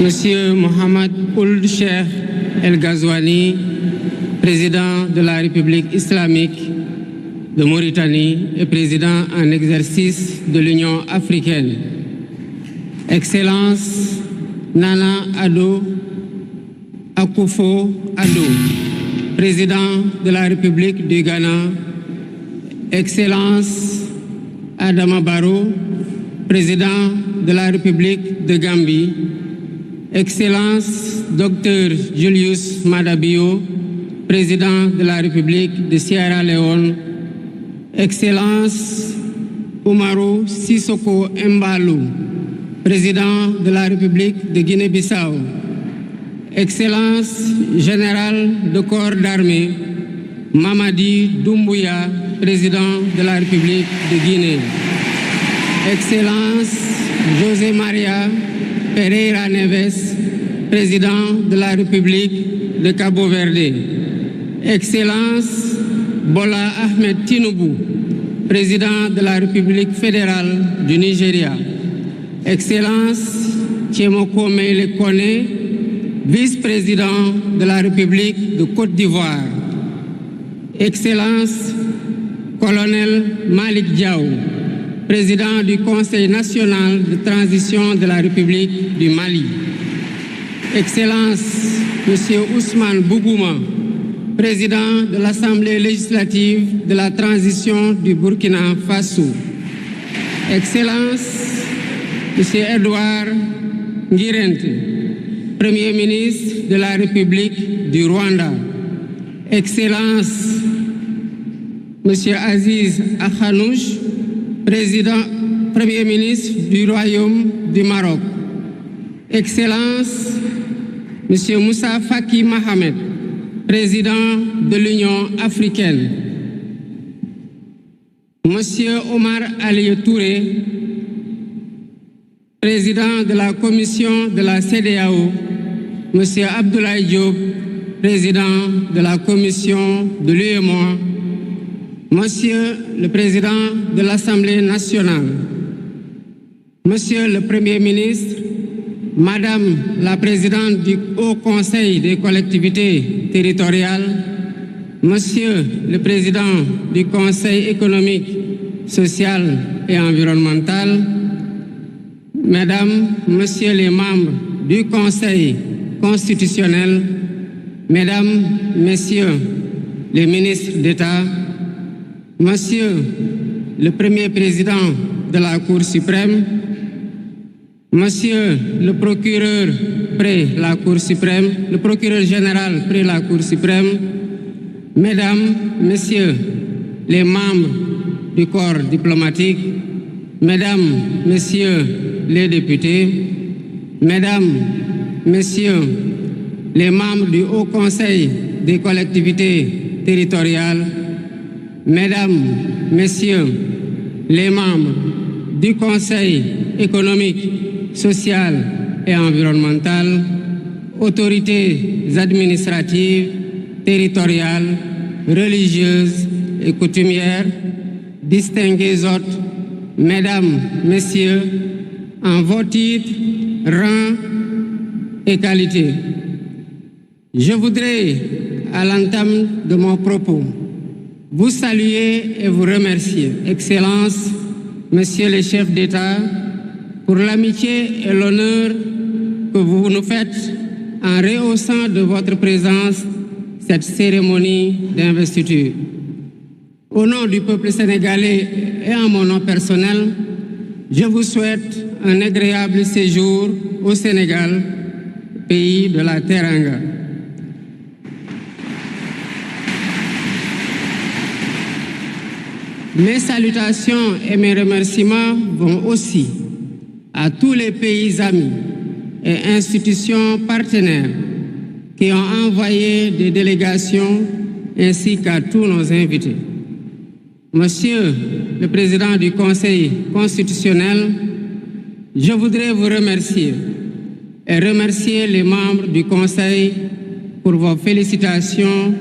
Monsieur Mohamed Ould Cheikh El Ghazouani, président de la République islamique de Mauritanie et président en exercice de l'Union africaine. Excellence Nana Addo Akufo-Addo, président de la République du Ghana. Excellence Adama Barrow, président de la République de Gambie. Excellence Dr Julius Maada Bio, président de la République de Sierra Leone. Excellence Umaru Sissoko Embalou, président de la République de Guinée-Bissau. Excellence Général de corps d'armée Mamadi Doumbouya, président de la République de Guinée. Excellence José Maria Pereira Neves, président de la République de Cabo Verde. Excellence Bola Ahmed Tinubu, président de la République fédérale du Nigeria. Excellence Tchemoko Meïle Kone, vice-président de la République de Côte d'Ivoire. Excellence Colonel Malik Diaw, président du Conseil national de transition de la République du Mali. Excellence Monsieur Ousmane Bougouma, président de l'Assemblée législative de la transition du Burkina Faso. Excellence Monsieur Edouard Ngirente, Premier ministre de la République du Rwanda. Excellence Monsieur Aziz Akhanouch, Premier ministre du Royaume du Maroc. Excellence Monsieur Moussa Faki Mohamed, président de l'Union africaine. Monsieur Omar Ali Touré, président de la commission de la CEDEAO. Monsieur Abdoulaye Diop, président de la commission de l'UEMOA. Monsieur le président de l'Assemblée nationale. Monsieur le Premier ministre, Madame la présidente du Haut Conseil des collectivités territoriales, Monsieur le président du Conseil économique, social et environnemental, Mesdames, Messieurs les membres du Conseil constitutionnel, Mesdames, Messieurs les ministres d'État, Monsieur le Premier président de la Cour suprême, Monsieur le procureur près la Cour suprême, le procureur général près la Cour suprême, Mesdames, Messieurs les membres du corps diplomatique, Mesdames, Messieurs les députés, Mesdames, Messieurs les membres du Haut Conseil des collectivités territoriales, Mesdames, Messieurs les membres du Conseil économique, social et environnemental, autorités administratives, territoriales, religieuses et coutumières, distingués hôtes, Mesdames, Messieurs, en vos titres, rangs et qualités. Je voudrais, à l'entame de mon propos, vous saluer et vous remercier, Excellences, Messieurs les chefs d'État, pour l'amitié et l'honneur que vous nous faites en rehaussant de votre présence cette cérémonie d'investiture. Au nom du peuple sénégalais et en mon nom personnel, je vous souhaite un agréable séjour au Sénégal, pays de la Teranga. Mes salutations et mes remerciements vont aussi à tous les pays amis et institutions partenaires qui ont envoyé des délégations ainsi qu'à tous nos invités. Monsieur le Président du Conseil constitutionnel, je voudrais vous remercier et remercier les membres du Conseil pour vos félicitations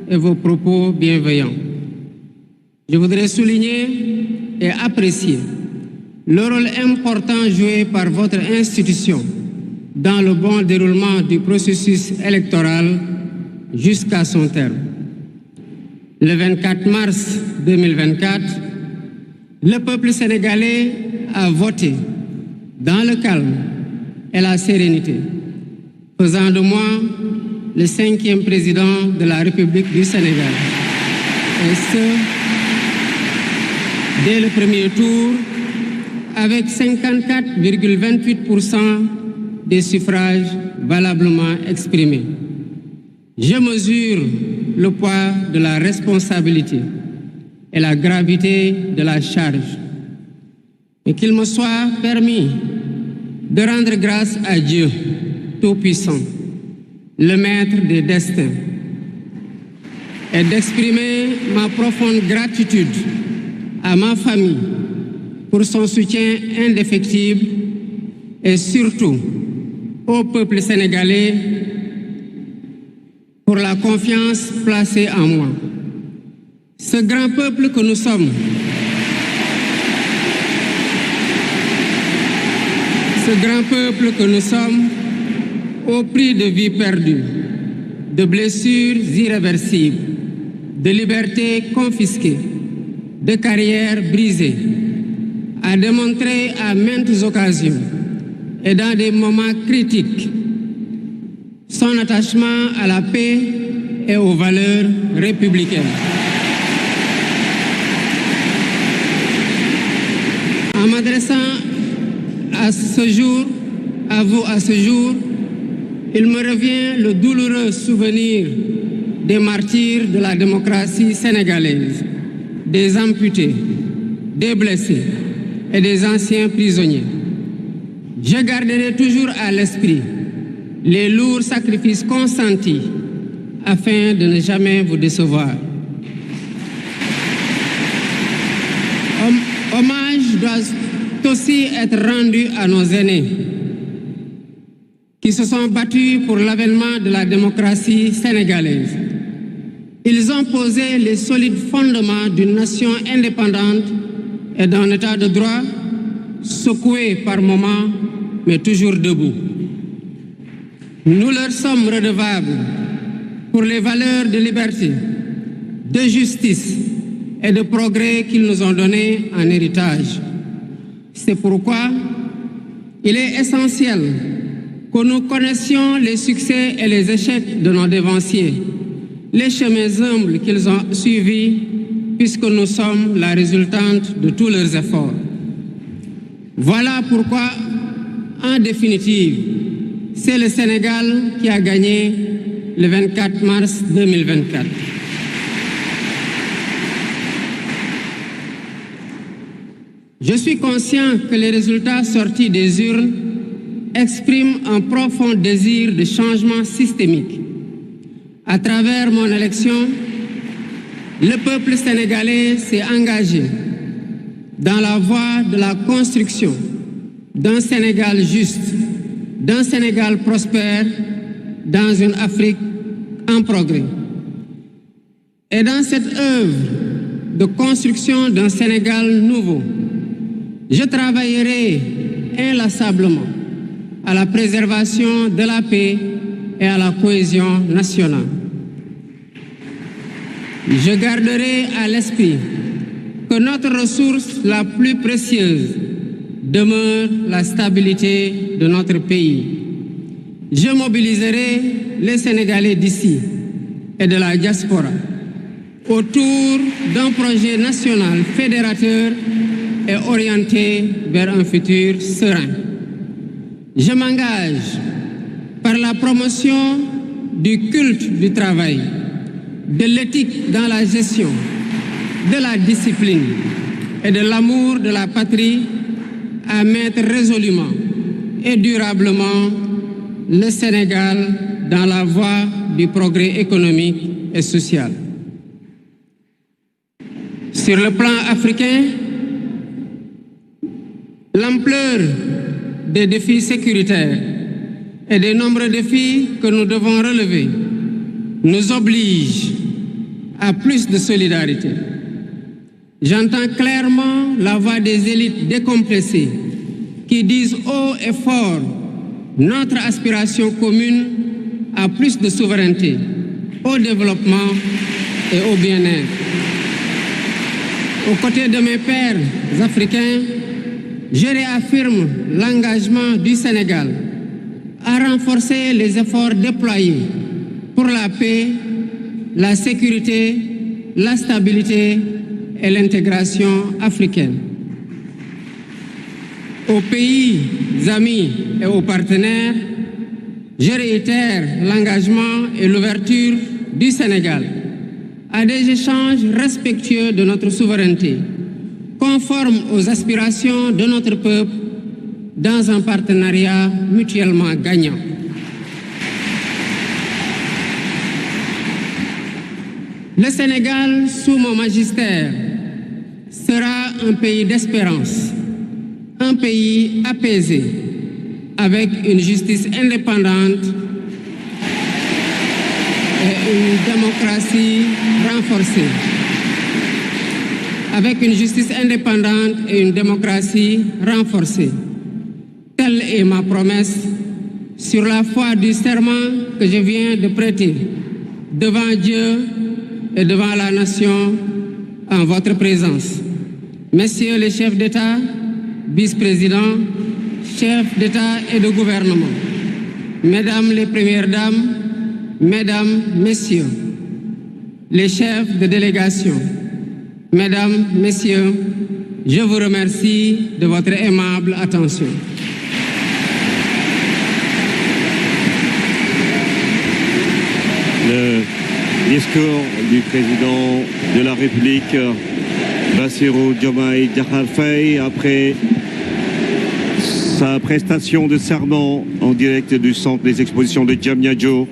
et vos propos bienveillants. Je voudrais souligner et apprécier le rôle important joué par votre institution dans le bon déroulement du processus électoral jusqu'à son terme. Le 24 mars 2024, le peuple sénégalais a voté dans le calme et la sérénité, faisant de moi le 5e président de la République du Sénégal. Et ce, dès le premier tour, avec 54,28% des suffrages valablement exprimés. Je mesure le poids de la responsabilité et la gravité de la charge. Et qu'il me soit permis de rendre grâce à Dieu Tout-Puissant, le Maître des destins, et d'exprimer ma profonde gratitude à ma famille pour son soutien indéfectible et surtout au peuple sénégalais pour la confiance placée en moi. Ce grand peuple que nous sommes, au prix de vies perdues, de blessures irréversibles, de libertés confisquées, de carrières brisées, a démontré à maintes occasions et dans des moments critiques son attachement à la paix et aux valeurs républicaines. En m'adressant à vous à ce jour, il me revient le douloureux souvenir des martyrs de la démocratie sénégalaise, des amputés, des blessés et des anciens prisonniers. Je garderai toujours à l'esprit les lourds sacrifices consentis afin de ne jamais vous décevoir. Hommage doit aussi être rendu à nos aînés qui se sont battus pour l'avènement de la démocratie sénégalaise. Ils ont posé les solides fondements d'une nation indépendante et d'un état de droit secoué par moments, mais toujours debout. Nous leur sommes redevables pour les valeurs de liberté, de justice et de progrès qu'ils nous ont données en héritage. C'est pourquoi il est essentiel que nous connaissions les succès et les échecs de nos dévanciers, les chemins humbles qu'ils ont suivis, puisque nous sommes la résultante de tous leurs efforts. Voilà pourquoi, en définitive, c'est le Sénégal qui a gagné le 24 mars 2024. Je suis conscient que les résultats sortis des urnes expriment un profond désir de changement systémique. À travers mon élection, le peuple sénégalais s'est engagé dans la voie de la construction d'un Sénégal juste, d'un Sénégal prospère, dans une Afrique en progrès. Et dans cette œuvre de construction d'un Sénégal nouveau, je travaillerai inlassablement à la préservation de la paix et à la cohésion nationale. Je garderai à l'esprit que notre ressource la plus précieuse demeure la stabilité de notre pays. Je mobiliserai les Sénégalais d'ici et de la diaspora autour d'un projet national fédérateur et orienté vers un futur serein. Je m'engage par la promotion du culte du travail, de l'éthique dans la gestion, de la discipline et de l'amour de la patrie à mettre résolument et durablement le Sénégal dans la voie du progrès économique et social. Sur le plan africain, l'ampleur des défis sécuritaires et des nombreux défis que nous devons relever nous oblige à plus de solidarité. J'entends clairement la voix des élites décompressées qui disent haut et fort notre aspiration commune à plus de souveraineté, au développement et au bien-être. Aux côtés de mes pairs africains, je réaffirme l'engagement du Sénégal à renforcer les efforts déployés pour la paix, la sécurité, la stabilité et l'intégration africaine. Aux pays amis et aux partenaires, je réitère l'engagement et l'ouverture du Sénégal à des échanges respectueux de notre souveraineté, conformes aux aspirations de notre peuple, dans un partenariat mutuellement gagnant. Le Sénégal, sous mon magistère, sera un pays d'espérance, un pays apaisé, avec une justice indépendante et une démocratie renforcée. Avec une justice indépendante et une démocratie renforcée. Telle est ma promesse sur la foi du serment que je viens de prêter devant Dieu et devant la nation en votre présence. Messieurs les chefs d'État, vice-présidents, chefs d'État et de gouvernement, Mesdames les Premières Dames, Mesdames, Messieurs, les chefs de délégation, Mesdames, Messieurs, je vous remercie de votre aimable attention. Le discours du président de la République, Bassirou Diomaye Diakhar Faye, après sa prestation de serment en direct du centre des expositions de Diamniadio.